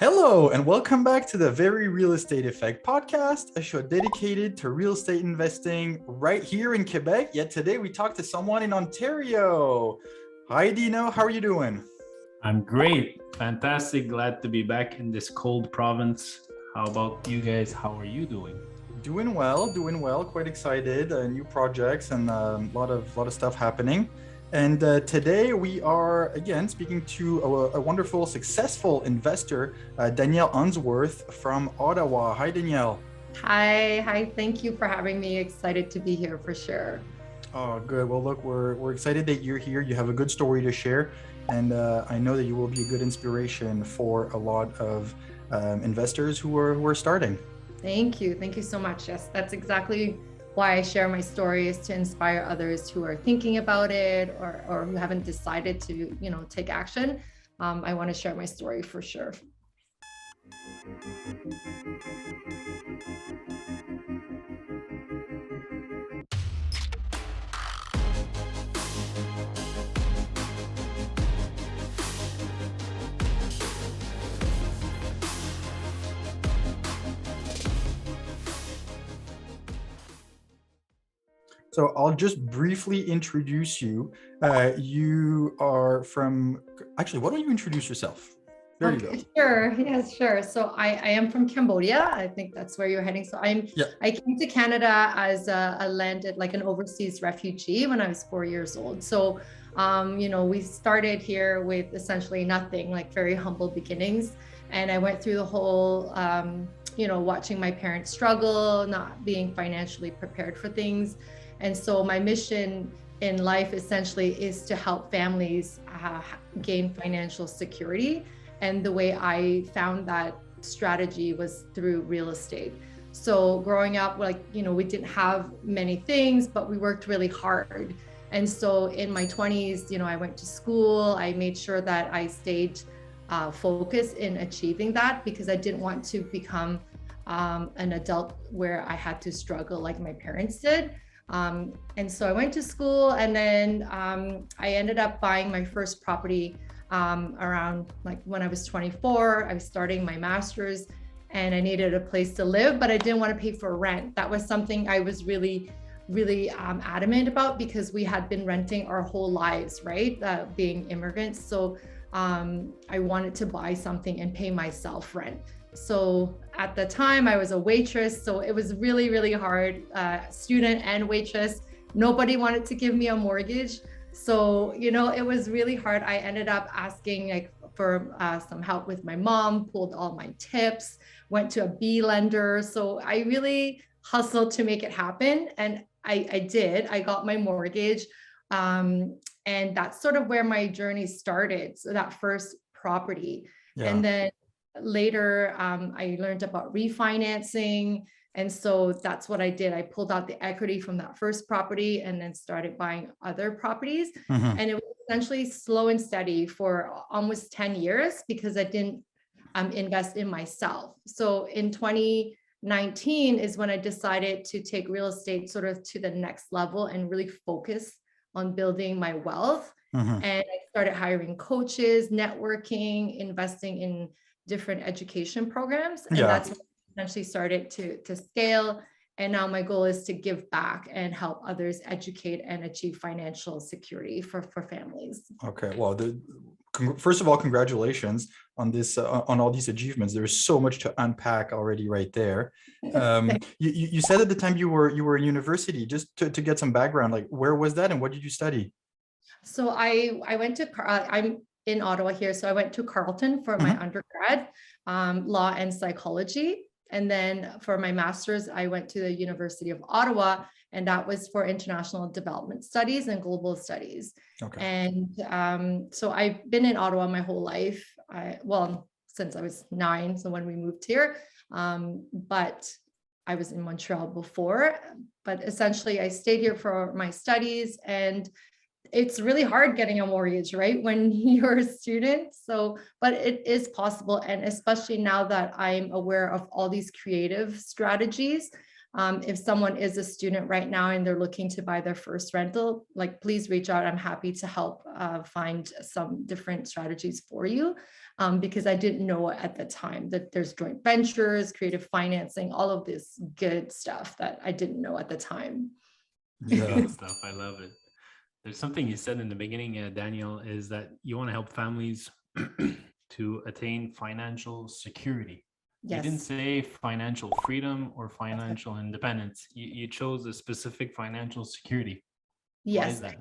Hello, and welcome back to the Very Real Estate Effect podcast, a show dedicated to real estate investing right here in Quebec. Yet today we talk to someone in Ontario. Hi, Dino. How are you doing? I'm great. Fantastic. Glad to be back in this cold province. How about you guys? How are you doing? Doing well, doing well. Quite excited. New projects and a lot of stuff happening. And today we are again speaking to a wonderful, successful investor, Danielle Unsworth from Ottawa. Hi, Danielle. Hi. Thank you for having me. Excited to be here for sure. Oh, good. Well, look, we're excited that you're here. You have a good story to share, and I know that you will be a good inspiration for a lot of investors who are starting. Thank you. Thank you so much. Yes, that's exactly why I share my story, is to inspire others who are thinking about it or who haven't decided to, take action. I want to share my story for sure. So I'll just briefly introduce you. You are from, actually, why don't you introduce yourself? There you go. Sure. Yes, sure. So I am from Cambodia. I think that's where you're heading. So Yeah. I came to Canada as a landed, like an overseas refugee when I was 4 years old. So, we started here with essentially nothing, like very humble beginnings. And I went through the whole, watching my parents struggle, not being financially prepared for things. And so my mission in life essentially is to help families gain financial security. And the way I found that strategy was through real estate. So growing up, we didn't have many things, but we worked really hard. And so in my 20s, I went to school. I made sure that I stayed focused in achieving that, because I didn't want to become an adult where I had to struggle like my parents did. And so I went to school, and then I ended up buying my first property around like when I was 24. I was starting my master's and I needed a place to live, but I didn't want to pay for rent. That was something I was really adamant about, because we had been renting our whole lives, right? Being immigrants. So I wanted to buy something and pay myself rent. So at the time I was a waitress, so it was really hard, student and waitress. Nobody wanted to give me a mortgage. So, it was really hard. I ended up asking for some help with my mom, pulled all my tips, went to a B lender. So I really hustled to make it happen. And I did. I got my mortgage. And that's sort of where my journey started. So that first property. Yeah. And then later, I learned about refinancing. And so that's what I did. I pulled out the equity from that first property and then started buying other properties. Mhm. And it was essentially slow and steady for almost 10 years, because I didn't invest in myself. So in 2019 is when I decided to take real estate sort of to the next level and really focus on building my wealth. Mhm. And I started hiring coaches, networking, investing in different education programs. And Yeah. that's when I essentially started to scale. And now my goal is to give back and help others educate and achieve financial security for families. Okay. Well, first of all, congratulations on this, on all these achievements. There's so much to unpack already right there. You said at the time you were in university. Just to get some background, like where was that and what did you study? So I went to, I'm in Ottawa here. So I went to Carleton for my undergrad, law and psychology. And then for my master's, I went to the University of Ottawa, and that was for international development studies and global studies. Okay. And so I've been in Ottawa my whole life. Since I was 9. So when we moved here, but I was in Montreal before, but essentially I stayed here for my studies. And it's really hard getting a mortgage, right, when you're a student. So, but it is possible. And especially now that I'm aware of all these creative strategies, If someone is a student right now and they're looking to buy their first rental, like please reach out. I'm happy to help find some different strategies for you, because I didn't know at the time that there's joint ventures, creative financing, all of this good stuff that I didn't know at the time. Yeah. Good stuff. I love it. There's something you said in the beginning, Danielle, is that you want to help families to attain financial security. You didn't Yes. say financial freedom or financial independence. You chose a specific financial security. Why is Yes. that?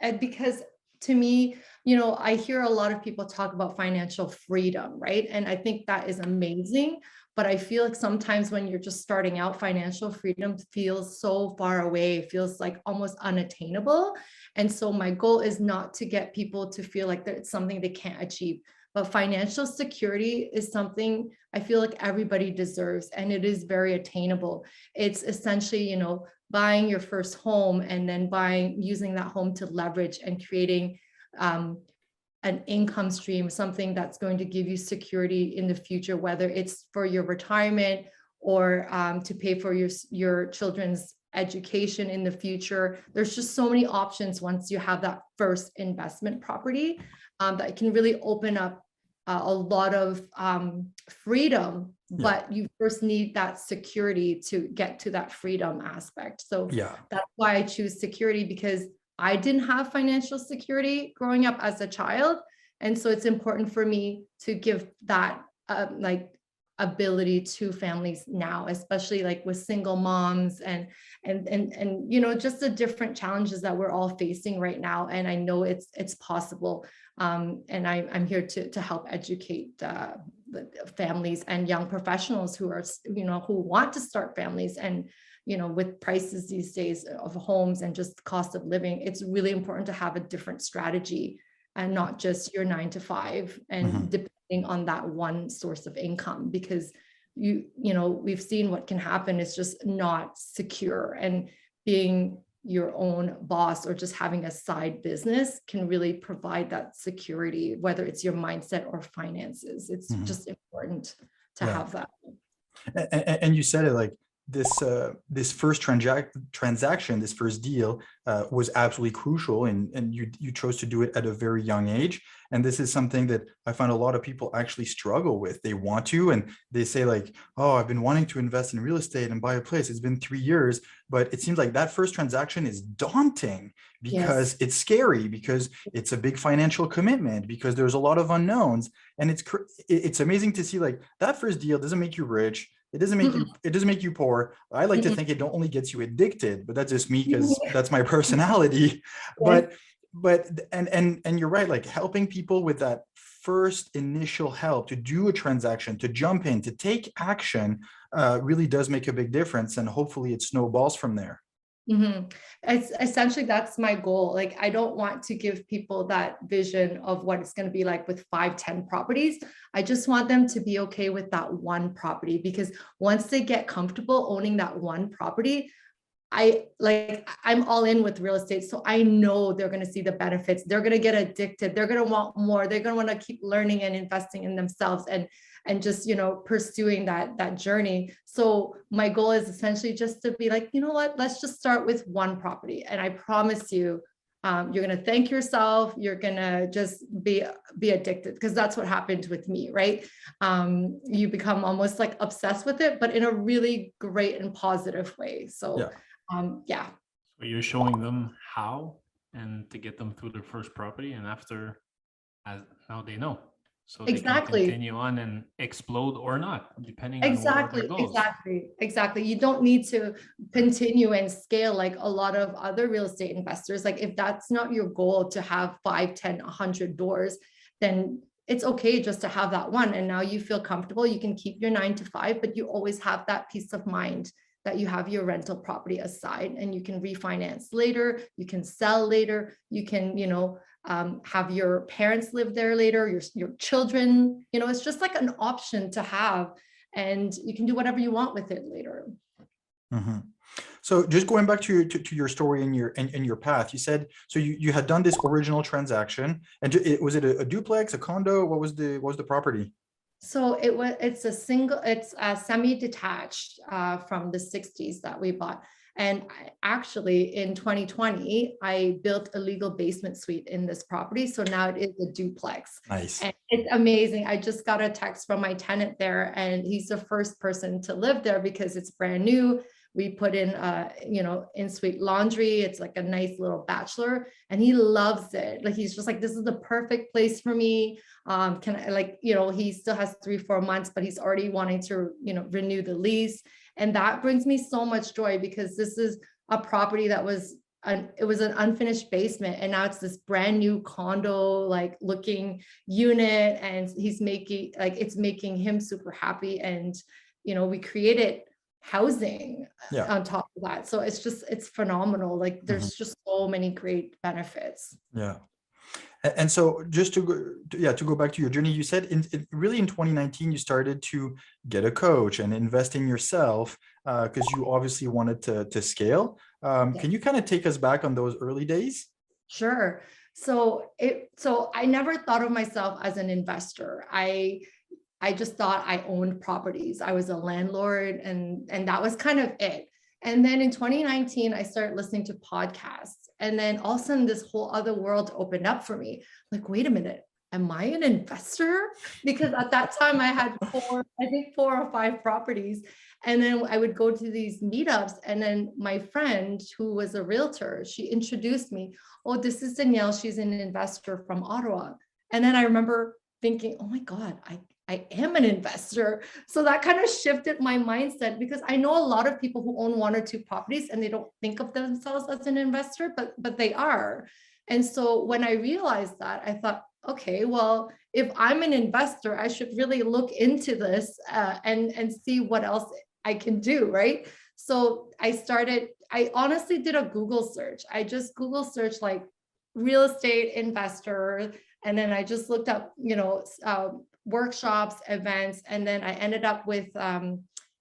And because to me, I hear a lot of people talk about financial freedom, right? And I think that is amazing. But I feel like sometimes when you're just starting out, financial freedom feels so far away, it feels like almost unattainable. And so my goal is not to get people to feel like that it's something they can't achieve. But financial security is something I feel like everybody deserves, and it is very attainable. It's essentially, buying your first home and then using that home to leverage and creating an income stream, something that's going to give you security in the future, whether it's for your retirement or to pay for your children's education in the future. There's just so many options once you have that first investment property that can really open up a lot of freedom, but you first need that security to get to that freedom aspect. So that's why I choose security, because I didn't have financial security growing up as a child. And so it's important for me to give that ability to families now, especially like with single moms and just the different challenges that we're all facing right now. And I know it's possible. And I'm here to help educate the families and young professionals who are, who want to start families. And, with prices these days of homes and just cost of living, it's really important to have a different strategy and not just your 9 to 5 and depending on that one source of income, because we've seen what can happen. It's just not secure, and being your own boss or just having a side business can really provide that security, whether it's your mindset or finances. It's just important to have that. And you said it like this first transaction, this first deal was absolutely crucial, and you chose to do it at a very young age. And this is something that I find a lot of people actually struggle with. They want to, and they say like, oh, I've been wanting to invest in real estate and buy a place. It's been 3 years, but it seems like that first transaction is daunting because it's scary, because it's a big financial commitment, because there's a lot of unknowns. And it's amazing to see like that first deal doesn't make you rich. It doesn't make you poor. I like to think it only gets you addicted, but that's just me because that's my personality. But you're right, like helping people with that first initial help to do a transaction, to jump in, to take action really does make a big difference. And hopefully it snowballs from there. It's essentially, that's my goal. Like, I don't want to give people that vision of what it's going to be like with 5-10 properties. I just want them to be okay with that one property, because once they get comfortable owning that one property, I'm all in with real estate. So I know they're going to see the benefits. They're going to get addicted. They're going to want more. They're going to want to keep learning and investing in themselves and just, pursuing that journey. So my goal is essentially just to be like, you know what, let's just start with one property. And I promise you, you're going to thank yourself. You're going to just be addicted, because that's what happened with me, right? You become almost like obsessed with it, but in a really great and positive way. So So you're showing them how and to get them through their first property, and after, now they know. So they can continue on and explode or not, depending on what are their goals. Exactly. You don't need to continue and scale like a lot of other real estate investors. Like, if that's not your goal to have 5, 10, 100 doors, then it's okay just to have that one. And now you feel comfortable. You can keep your 9 to 5, but you always have that peace of mind that you have your rental property aside, and you can refinance later. You can sell later. You can, have your parents live there later, your children, it's just like an option to have, and you can do whatever you want with it later. So just going back to your story and your path, you said, so you had done this original transaction, and was it a duplex, a condo? What was the property? So it's a semi-detached from the 60s that we bought. And actually in 2020, I built a legal basement suite in this property. So now it is a duplex. Nice. And it's amazing. I just got a text from my tenant there, and he's the first person to live there because it's brand new. We put in, in-suite laundry. It's like a nice little bachelor, and he loves it. Like, he's just like, this is the perfect place for me. Can I, like, he still has 3-4 months, but he's already wanting to, renew the lease. And that brings me so much joy because this is a property that was it was an unfinished basement, and now it's this brand new condo like looking unit, and he's making, like, it's making him super happy. And we created housing on top of that, so it's phenomenal. Like, there's just so many great benefits. And so just to go back to your journey, you said really in 2019 you started to get a coach and invest in yourself because you obviously wanted to scale. Can you kind of take us back on those early days? Sure. So I never thought of myself as an investor. I just thought I owned properties. I was a landlord, and that was kind of it. And then in 2019, I started listening to podcasts. And then all of a sudden, this whole other world opened up for me. Like, wait a minute, am I an investor? Because at that time, I had 4 or 5 properties. And then I would go to these meetups. And then my friend, who was a realtor, she introduced me. Oh, this is Danielle. She's an investor from Ottawa. And then I remember thinking, oh my God, I am an investor. So that kind of shifted my mindset, because I know a lot of people who own 1 or 2 properties and they don't think of themselves as an investor, but they are. And so when I realized that, I thought, okay, well, if I'm an investor, I should really look into this and see what else I can do, right? So I honestly did a Google search. I just Google searched like real estate investor. And then I just looked up, workshops, events, and then I ended up with,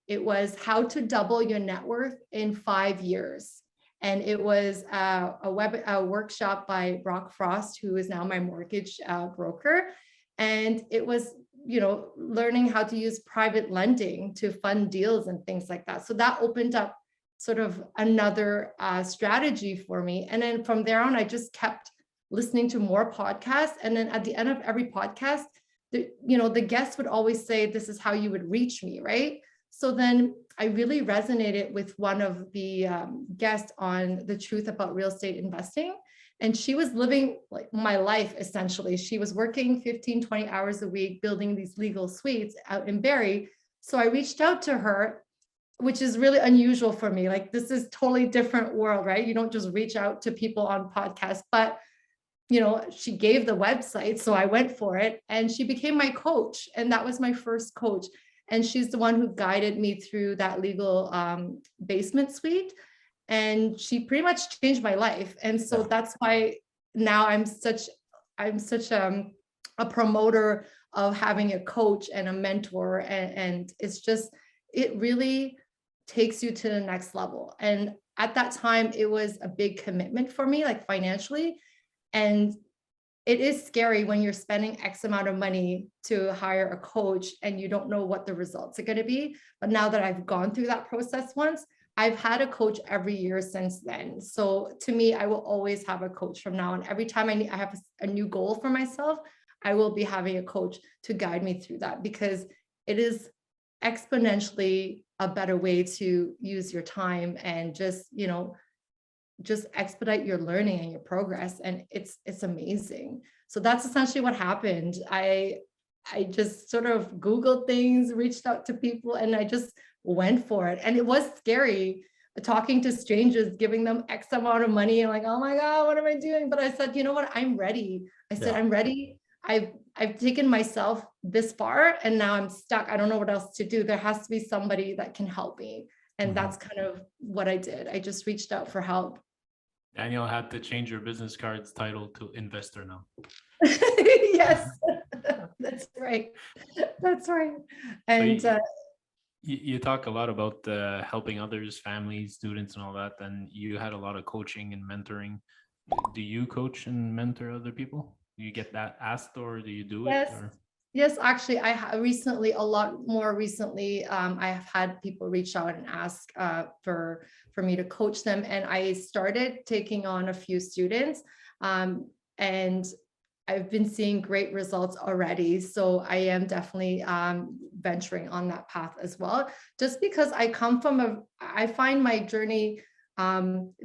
it was how to double your net worth in 5 years. And it was a workshop by Brock Frost, who is now my mortgage broker. And it was, learning how to use private lending to fund deals and things like that. So that opened up sort of another strategy for me. And then from there on, I just kept listening to more podcasts. And then at the end of every podcast, the guest would always say, this is how you would reach me, right? So then I really resonated with one of the guests on The Truth About Real Estate Investing. And she was living like my life, essentially. She was working 15, 20 hours a week, building these legal suites out in Barrie. So I reached out to her, which is really unusual for me. Like, this is totally different world, right? You don't just reach out to people on podcasts, but she gave the website. So I went for it, and she became my coach. And that was my first coach. And she's the one who guided me through that legal basement suite. And she pretty much changed my life. And so that's why now I'm such a promoter of having a coach and a mentor. And it really takes you to the next level. And at that time, it was a big commitment for me, like financially. And it is scary when you're spending X amount of money to hire a coach and you don't know what the results are going to be. But now that I've gone through that process once, I've had a coach every year since then. So to me, I will always have a coach from now on. Every time I have a new goal for myself, I will be having a coach to guide me through that, because it is exponentially a better way to use your time and just expedite your learning and your progress. And it's amazing. So that's essentially what happened. I just sort of Googled things, reached out to people, and I just went for it. And it was scary talking to strangers, giving them X amount of money, and like, oh my God, what am I doing? But I said, you know what, I'm ready. I said, I'm ready. I've taken myself this far, and now I'm stuck. I don't know what else to do. There has to be somebody that can help me. And that's kind of what I did. I just reached out for help. Danielle had to change your business card's title to investor now. Yes, that's right. That's right. And so you talk a lot about helping others, families, students, and all that. And you had a lot of coaching and mentoring. Do you coach and mentor other people? Do you get that asked, or do you do it? Yes. Or? Yes, actually, recently, a lot more recently, I have had people reach out and ask for me to coach them, and I started taking on a few students, and I've been seeing great results already. So I am definitely venturing on that path as well, just because I find my journey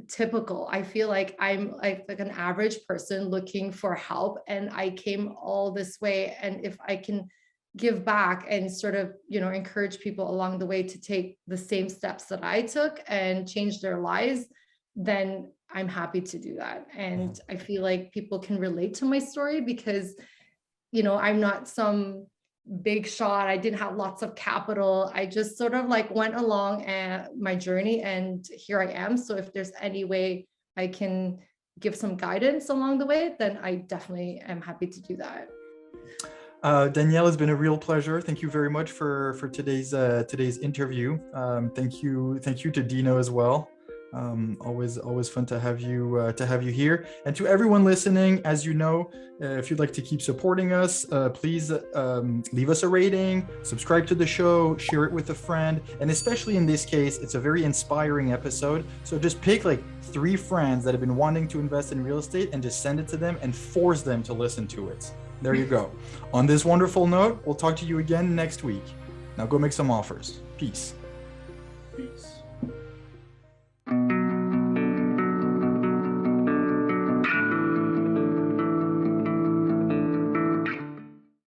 typical. I feel like I'm like an average person looking for help, and I came all this way, and if I can give back and sort of, you know, encourage people along the way to take the same steps that I took and change their lives, then I'm happy to do that. And I feel like people can relate to my story because, you know, I'm not some big shot. I didn't have lots of capital. I just sort of like went along my journey, and here I am. So if there's any way I can give some guidance along the way, then I definitely am happy to do that. Danielle, it's been a real pleasure. Thank you very much for today's interview. Thank you to Dino as well. Always fun to have you here. And to everyone listening, as you know, if you'd like to keep supporting us, please leave us a rating, subscribe to the show, share it with a friend, and especially in this case, it's a very inspiring episode. So just pick like 3 friends that have been wanting to invest in real estate and just send it to them and force them to listen to it. There you go. On this wonderful note, we'll talk to you again next week. Now go make some offers. Peace. Peace.